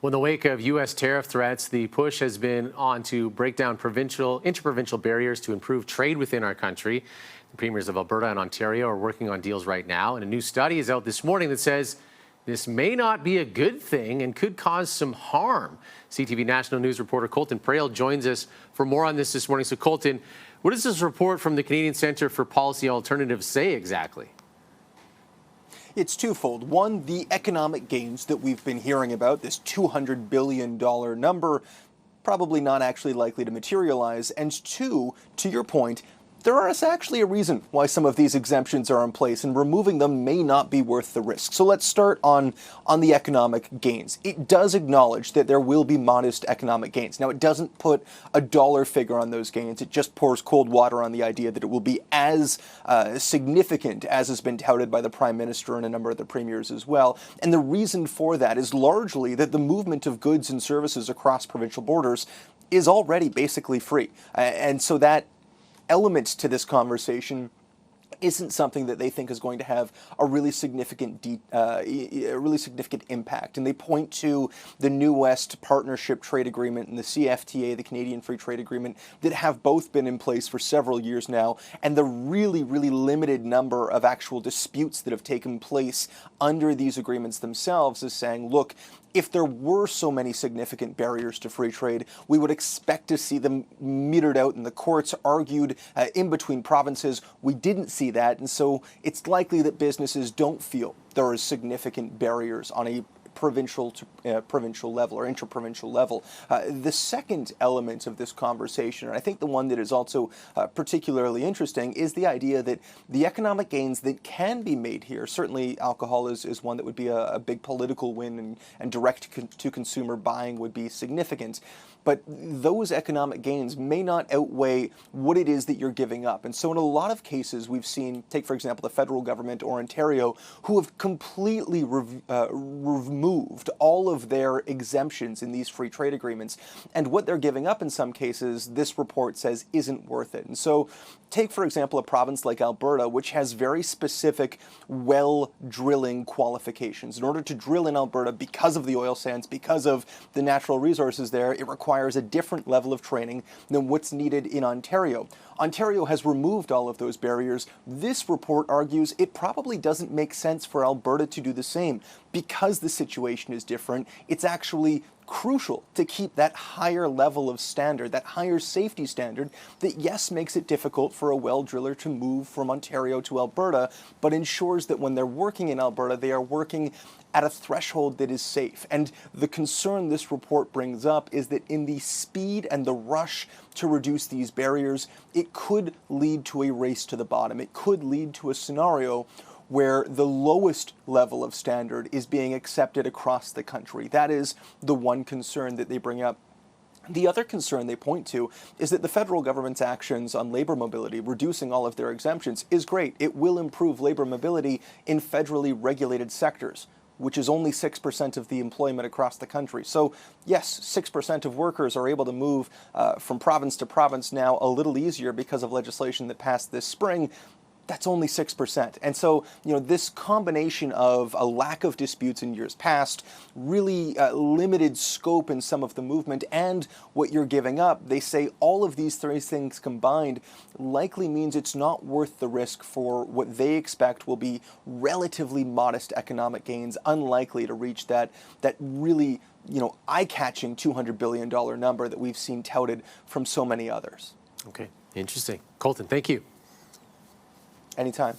Well, in the wake of U.S. tariff threats, the push has been on to break down interprovincial barriers to improve trade within our country. The premiers of Alberta and Ontario are working on deals right now, and a new study is out this morning that says this may not be a good thing and could cause some harm. CTV National News reporter Colton Prale joins us for more on this morning. So, Colton, what does this report from the Canadian Centre for Policy Alternatives say exactly? It's twofold. One, the economic gains that we've been hearing about, this $200 billion number, probably not actually likely to materialize. And two, to your point, there is actually a reason why some of these exemptions are in place, and removing them may not be worth the risk. So let's start on the economic gains. It does acknowledge that there will be modest economic gains. Now, it doesn't put a dollar figure on those gains. It just pours cold water on the idea that it will be as significant as has been touted by the Prime Minister and a number of the premiers as well. And the reason for that is largely that the movement of goods and services across provincial borders is already basically free. And so that element to this conversation isn't something that they think is going to have a really significant impact. And they point to the New West Partnership Trade Agreement and the CFTA, the Canadian Free Trade Agreement, that have both been in place for several years now, and the really, really limited number of actual disputes that have taken place under these agreements themselves is saying, look, if there were so many significant barriers to free trade, we would expect to see them metered out in the courts, argued in between provinces. We didn't see that, and so it's likely that businesses don't feel there are significant barriers on a provincial to provincial level or interprovincial level. The second element of this conversation, and I think the one that is also particularly interesting, is the idea that the economic gains that can be made here, certainly alcohol is one that would be a big political win, and direct-to-consumer buying would be significant. But those economic gains may not outweigh what it is that you're giving up. And so in a lot of cases, we've seen, take for example, the federal government or Ontario, who have completely removed all of their exemptions in these free trade agreements. And what they're giving up in some cases, this report says, isn't worth it. And so take, for example, a province like Alberta, which has very specific well drilling qualifications. In order to drill in Alberta, because of the oil sands, because of the natural resources there, it requires a different level of training than what's needed in Ontario. Ontario has removed all of those barriers. This report argues it probably doesn't make sense for Alberta to do the same. Because the situation is different, it's actually crucial to keep that higher level of standard, that higher safety standard that, yes, makes it difficult for a well driller to move from Ontario to Alberta, but ensures that when they're working in Alberta, they are working at a threshold that is safe. And the concern this report brings up is that in the speed and the rush to reduce these barriers, it could lead to a race to the bottom. It could lead to a scenario where the lowest level of standard is being accepted across the country. That is the one concern that they bring up. The other concern they point to is that the federal government's actions on labor mobility, reducing all of their exemptions, is great. It will improve labor mobility in federally regulated sectors, which is only 6% of the employment across the country. So yes, 6% of workers are able to move from province to province now a little easier because of legislation that passed this spring. That's only 6%. And so, this combination of a lack of disputes in years past, really limited scope in some of the movement, and what you're giving up, they say all of these three things combined likely means it's not worth the risk for what they expect will be relatively modest economic gains, unlikely to reach that really, eye-catching $200 billion number that we've seen touted from so many others. Okay, interesting. Colton, thank you. Anytime.